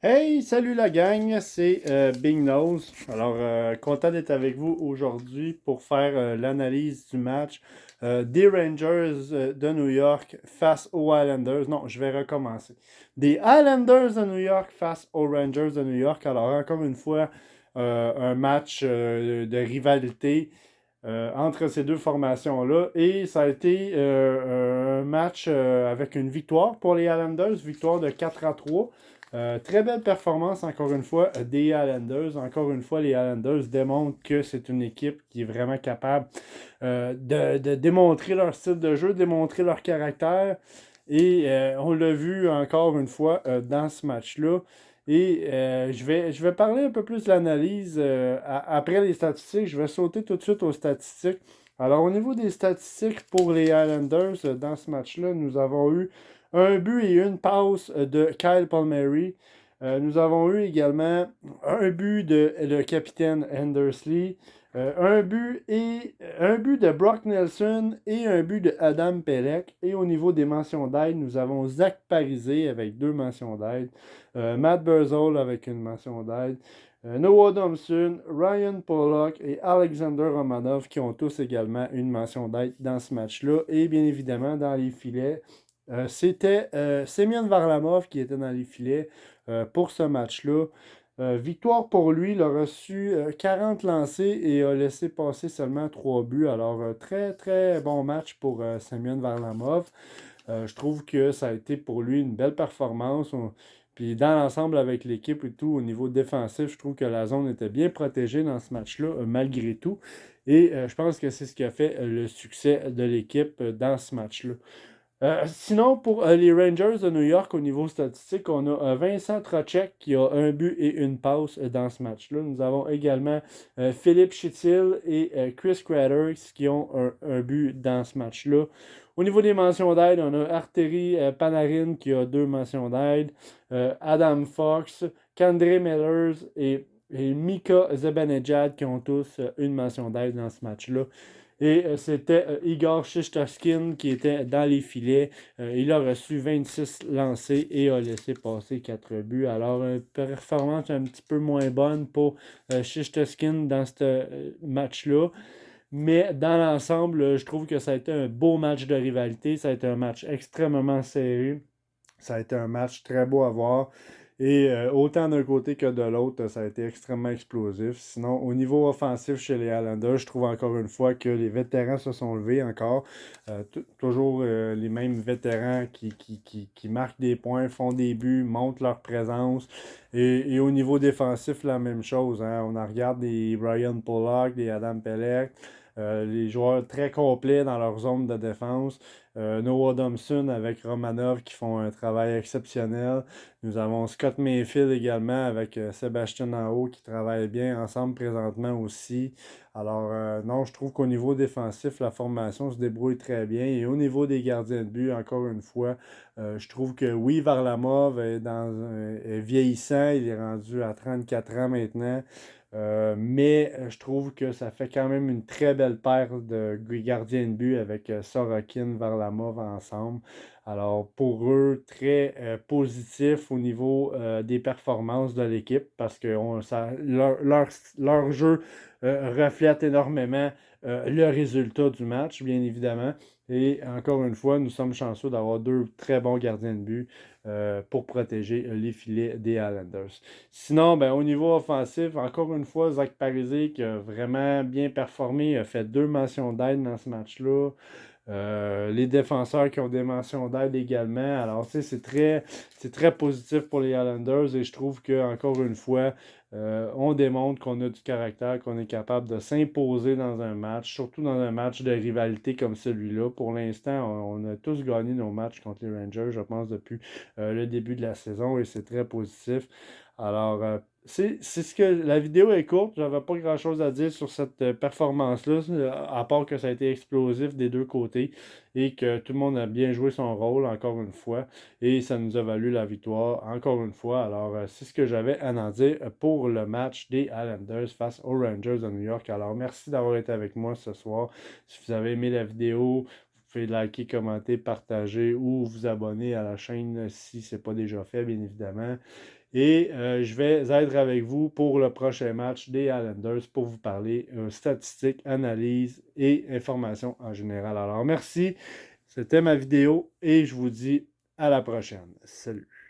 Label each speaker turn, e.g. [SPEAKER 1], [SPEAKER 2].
[SPEAKER 1] Hey, salut la gang, c'est Big Nose. Alors, content d'être avec vous aujourd'hui pour faire l'analyse du match des Rangers de New York face aux Islanders. Non, je vais recommencer. Des Islanders de New York face aux Rangers de New York. Alors, encore une fois, un match de rivalité entre ces deux formations-là. Et ça a été un match avec une victoire pour les Islanders, victoire de 4-3. Très belle performance, encore une fois, des Islanders. Encore une fois, les Islanders démontrent que c'est une équipe qui est vraiment capable de démontrer leur style de jeu, démontrer leur caractère. Et on l'a vu encore une fois dans ce match-là. Et je vais parler un peu plus de l'analyse après les statistiques. Je vais sauter tout de suite aux statistiques. Alors, au niveau des statistiques pour les Islanders, dans ce match-là, nous avons eu un but et une passe de Kyle Palmieri. Nous avons eu également un but de le capitaine Hendersley, un but de Brock Nelson et un but de Adam Pelech. Et au niveau des mentions d'aide, nous avons Zach Parisé avec deux mentions d'aide, Matt Burzol avec une mention d'aide, Noah Thompson, Ryan Pollock et Alexander Romanov qui ont tous également une mention d'aide dans ce match-là. Et bien évidemment, dans les filets, c'était Semyon Varlamov qui était dans les filets pour ce match-là. Victoire pour lui, il a reçu 40 lancés et a laissé passer seulement 3 buts. Alors, très, très bon match pour Semyon Varlamov. Je trouve que ça a été pour lui une belle performance. Puis dans l'ensemble avec l'équipe et tout, au niveau défensif, je trouve que la zone était bien protégée dans ce match-là, malgré tout. Et je pense que c'est ce qui a fait le succès de l'équipe dans ce match-là. Sinon, pour les Rangers de New York, au niveau statistique, on a Vincent Trocheck qui a un but et une passe dans ce match-là. Nous avons également Philippe Chitil et Chris Kraters qui ont un but dans ce match-là. Au niveau des mentions d'aide, on a Arteri Panarin qui a deux mentions d'aide, Adam Fox, Kandre Mellers et Mika Zibanejad qui ont tous une mention d'aide dans ce match-là. Et c'était Igor Shishtovskin qui était dans les filets. Il a reçu 26 lancés et a laissé passer 4 buts. Alors, une performance un petit peu moins bonne pour Shishtovskin dans ce match-là. Mais dans l'ensemble, je trouve que ça a été un beau match de rivalité. Ça a été un match extrêmement serré. Ça a été un match très beau à voir. Et autant d'un côté que de l'autre, ça a été extrêmement explosif. Sinon, au niveau offensif chez les Islanders, je trouve encore une fois que les vétérans se sont levés encore. Toujours les mêmes vétérans qui marquent des points, font des buts, montrent leur présence. Et au niveau défensif, la même chose. Hein. On en regarde des Ryan Pollock, des Adam Pelech. Les joueurs très complets dans leur zone de défense. Noah Thompson avec Romanov qui font un travail exceptionnel. Nous avons Scott Mayfield également avec Sébastien Aho qui travaillent bien ensemble présentement aussi. Alors, non, je trouve qu'au niveau défensif, la formation se débrouille très bien. Et au niveau des gardiens de but, encore une fois, je trouve que oui, Varlamov est vieillissant. Il est rendu à 34 ans maintenant. Mais je trouve que ça fait quand même une très belle paire de gardiens de but avec Sorokin, Varlamov ensemble. Alors pour eux, très positif au niveau des performances de l'équipe parce que leur jeu reflète énormément le résultat du match, bien évidemment. Et encore une fois, nous sommes chanceux d'avoir deux très bons gardiens de but pour protéger les filets des Islanders. Sinon, ben, au niveau offensif, encore une fois, Zach Parisé qui a vraiment bien performé, a fait deux mentions d'aide dans ce match-là. Les défenseurs qui ont des mentions d'aide également. Alors, tu sais, c'est très positif pour les Islanders et je trouve que encore une fois, on démontre qu'on a du caractère, qu'on est capable de s'imposer dans un match, surtout dans un match de rivalité comme celui-là. Pour l'instant, on a tous gagné nos matchs contre les Rangers, je pense, depuis le début de la saison et c'est très positif. Alors, c'est ce que la vidéo est courte, j'avais pas grand-chose à dire sur cette performance-là, à part que ça a été explosif des deux côtés et que tout le monde a bien joué son rôle encore une fois et ça nous a valu la victoire encore une fois. Alors, c'est ce que j'avais à en dire pour le match des Islanders face aux Rangers de New York. Alors, merci d'avoir été avec moi ce soir. Si vous avez aimé la vidéo, pouvez liker, commenter, partager ou vous abonner à la chaîne si ce n'est pas déjà fait, bien évidemment. Et je vais être avec vous pour le prochain match des Islanders pour vous parler statistiques, analyse et informations en général. Alors, merci. C'était ma vidéo et je vous dis à la prochaine. Salut.